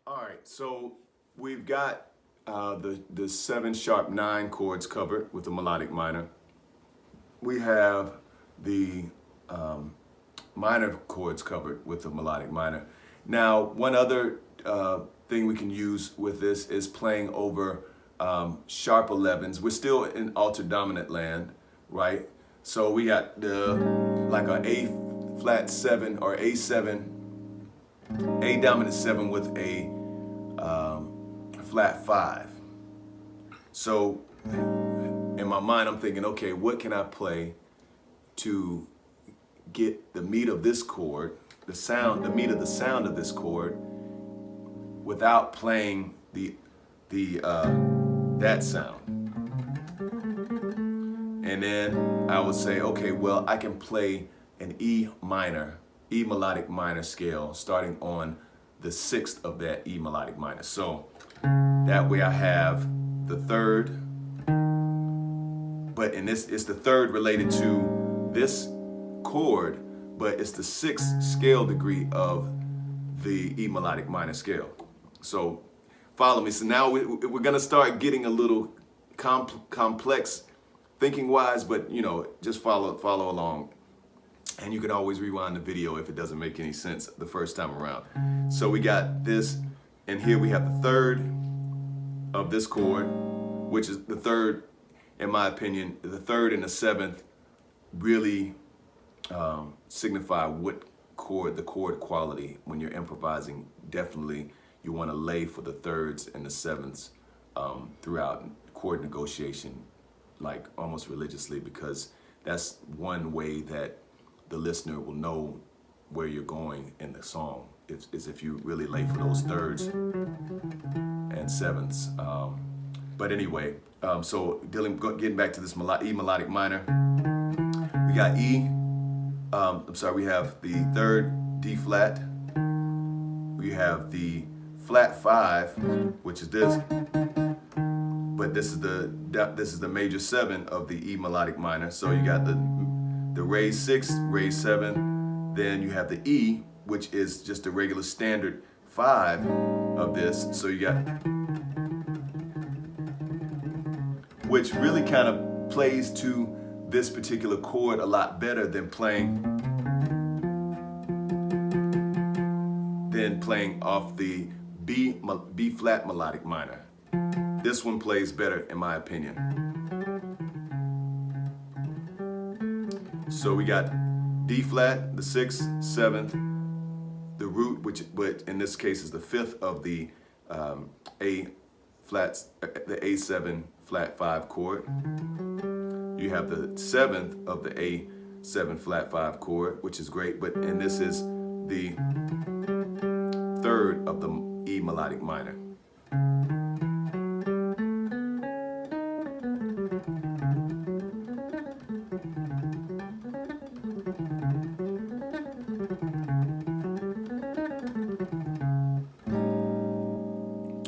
All right, so we've got the 7 sharp 9 chords covered with the melodic minor. We have the minor chords covered with the melodic minor. Now, one other thing we can use with this is playing over sharp 11s. We're still in altered dominant land, right? So we got like an A flat 7 or A7, A dominant 7 with a flat 5. So in my mind, I'm thinking, okay, what can I play to get the meat of this chord, the meat of the sound of this chord, without playing that sound? And then I would say, okay, well, I can play an E melodic minor scale, starting on the 6th of that E melodic minor. So that way I have the 3rd, but in this, it's the 3rd related to this chord, but it's the 6th scale degree of the E melodic minor scale. So follow me. So now we're gonna start getting a little complex thinking wise, but you know, just follow along. And you can always rewind the video if it doesn't make any sense the first time around. So we got this, and here we have the 3rd of this chord, which is the 3rd, in my opinion, the 3rd and the 7th really signify what chord, the chord quality when you're improvising. Definitely you want to lay for the 3rds and the 7ths throughout chord negotiation, like almost religiously, because that's one way that the listener will know where you're going in the song, is if you really lay for those 3rds and 7ths. But anyway, so getting back to this E melodic minor, we got E, we have the 3rd D flat, we have the flat 5, which is this, but this is the major 7 of the E melodic minor. So you got the raised 6, raised 7, then you have the E, which is just the regular standard 5 of this. So you got, which really kind of plays to this particular chord a lot better than playing off the B flat melodic minor. This one plays better in my opinion. So we got D flat, the 6th, 7th, the root, which in this case is the 5th of the A flats, the A7 flat 5 chord. You have the 7th of the A7 flat 5 chord, which is great, but and this is the 3rd of the E melodic minor.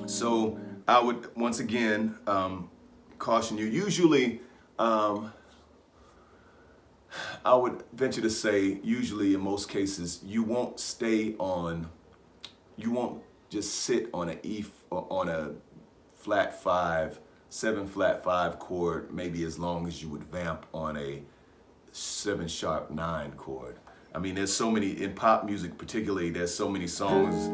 So I would once again caution you. Usually, I would venture to say, usually in most cases, you won't just sit on a flat 5, 7 flat 5 chord, maybe as long as you would vamp on a 7 sharp 9 chord. I mean, there's so many, in pop music particularly, there's so many songs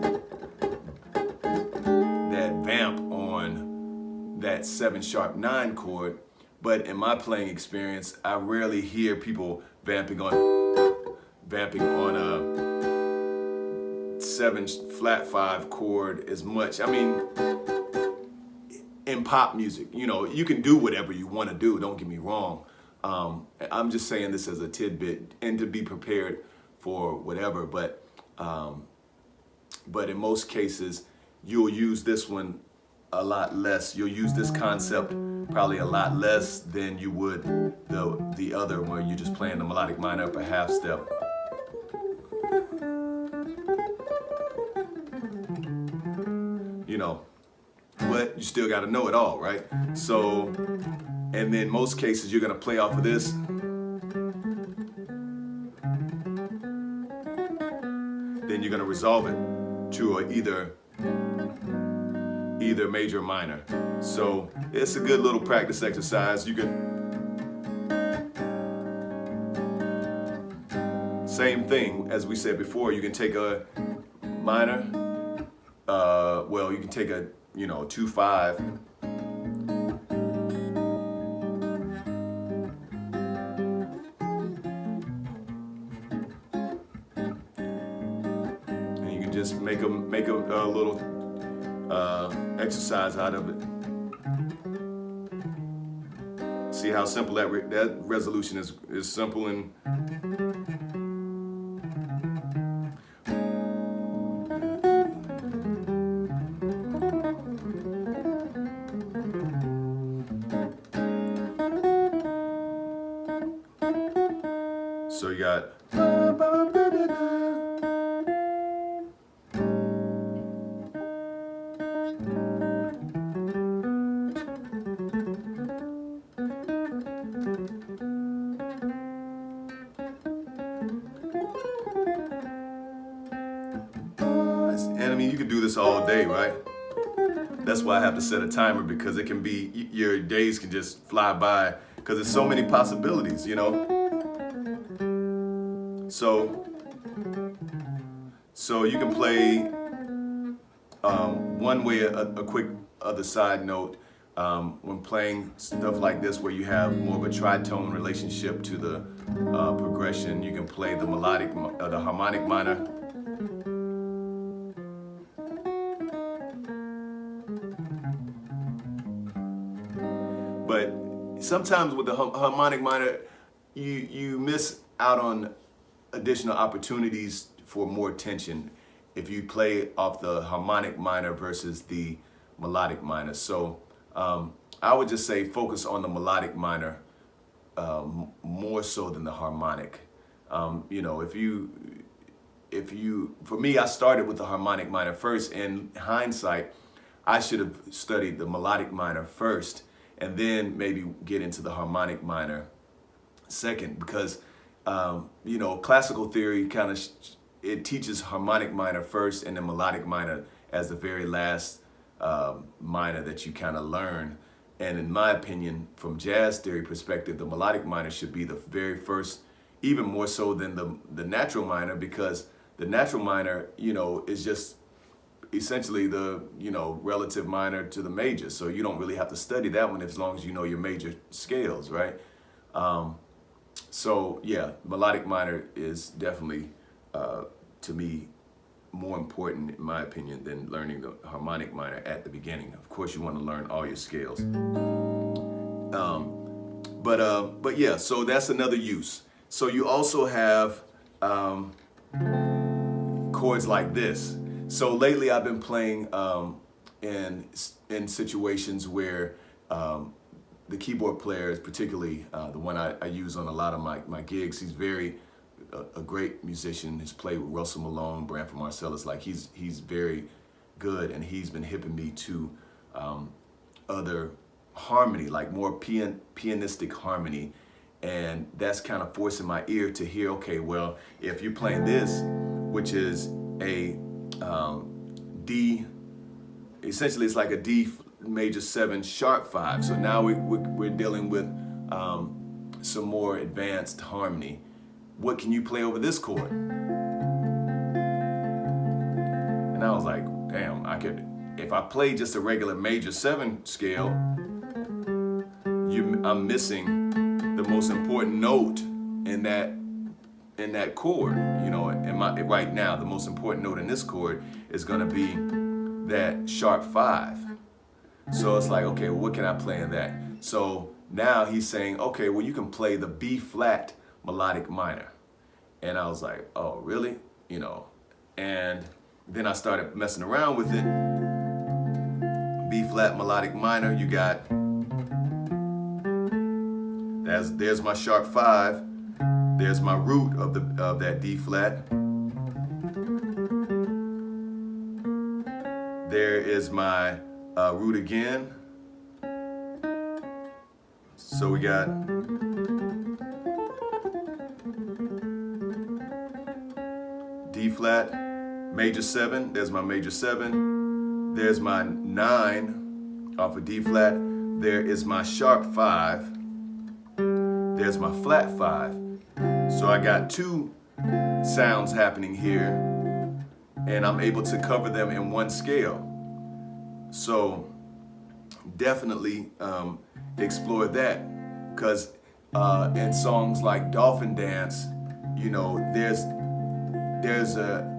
that vamp on that 7 sharp 9 chord, but in my playing experience, I rarely hear people vamping on a 7 flat 5 chord as much. I mean, in pop music, you know, you can do whatever you want to do, don't get me wrong. I'm just saying this as a tidbit and to be prepared for whatever, but in most cases, you'll use this one a lot less. You'll use this concept probably a lot less than you would the other, where you're just playing the melodic minor up a half step. You know, but you still got to know it all, right? So, and then most cases you're going to play off of this. Then you're going to resolve it to either either major or minor. So it's a good little practice exercise. You can, same thing as we said before, you can take a minor, well, you can take a, 2-5, and you can just make a little exercise out of it. See how simple that resolution is simple and so you got and I mean, you could do this all day, right? That's why I have to set a timer, because it can be, your days can just fly by because there's so many possibilities, So you can play one way, a quick other side note, when playing stuff like this where you have more of a tritone relationship to the progression, you can play the melodic, the harmonic minor. But sometimes with the harmonic minor, you miss out on additional opportunities for more tension if you play off the harmonic minor versus the melodic minor. So I would just say focus on the melodic minor more so than the harmonic. If you, for me, I started with the harmonic minor first. In hindsight, I should have studied the melodic minor first and then maybe get into the harmonic minor second, because classical theory kind of it teaches harmonic minor first and then melodic minor as the very last minor that you kind of learn. And in my opinion, from jazz theory perspective, the melodic minor should be the very first, even more so than the natural minor, because the natural minor, is just essentially the, relative minor to the major. So you don't really have to study that one as long as you know your major scales, right? So yeah, melodic minor is definitely, to me, more important, in my opinion, than learning the harmonic minor at the beginning. Of course, you want to learn all your scales. But yeah, so that's another use. So you also have chords like this. So lately I've been playing in situations where the keyboard player, particularly the one I use on a lot of my gigs, he's a great musician. He's played with Russell Malone, Branford Marsalis. Like he's very good, and he's been hipping me to other harmony, like more pianistic harmony, and that's kind of forcing my ear to hear, okay, well, if you're playing this, which is a D, essentially it's like a D major 7 sharp 5. So now we're dealing with some more advanced harmony. What can you play over this chord? And I was like, damn, if I play just a regular major 7 scale, I'm missing the most important note in that chord. Right now, the most important note in this chord is gonna be that sharp 5. So it's like, okay, well, what can I play in that? So now he's saying, okay, well, you can play the B flat melodic minor. And I was like, oh, really? And then I started messing around with it. B flat melodic minor, you got, there's my sharp 5. There's my root of that D flat. There is my root again. So we got D flat, major 7. There's my major 7. There's my 9 off of D flat. There is my sharp 5. There's my flat 5. So I got 2 sounds happening here, and I'm able to cover them in one scale. So definitely explore that, because in songs like Dolphin Dance, you know, there's a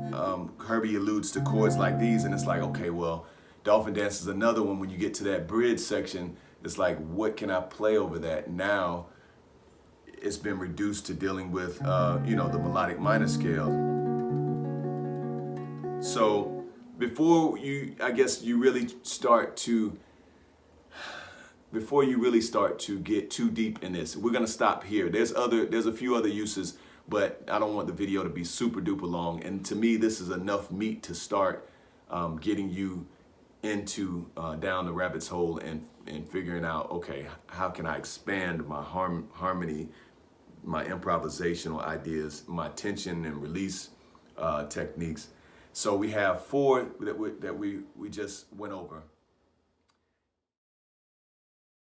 Herbie alludes to chords like these, and it's like, okay, well, Dolphin Dance is another one. When you get to that bridge section, it's like, what can I play over that? Now it's been reduced to dealing with you know, the melodic minor scale. So before you, I guess, you really start to get too deep in this, we're gonna stop here. There's a few other uses, but I don't want the video to be super duper long. And to me, this is enough meat to start getting you into down the rabbit's hole and figuring out, okay, how can I expand my harmony, my improvisational ideas, my tension and release techniques. So we have 4 that we just went over.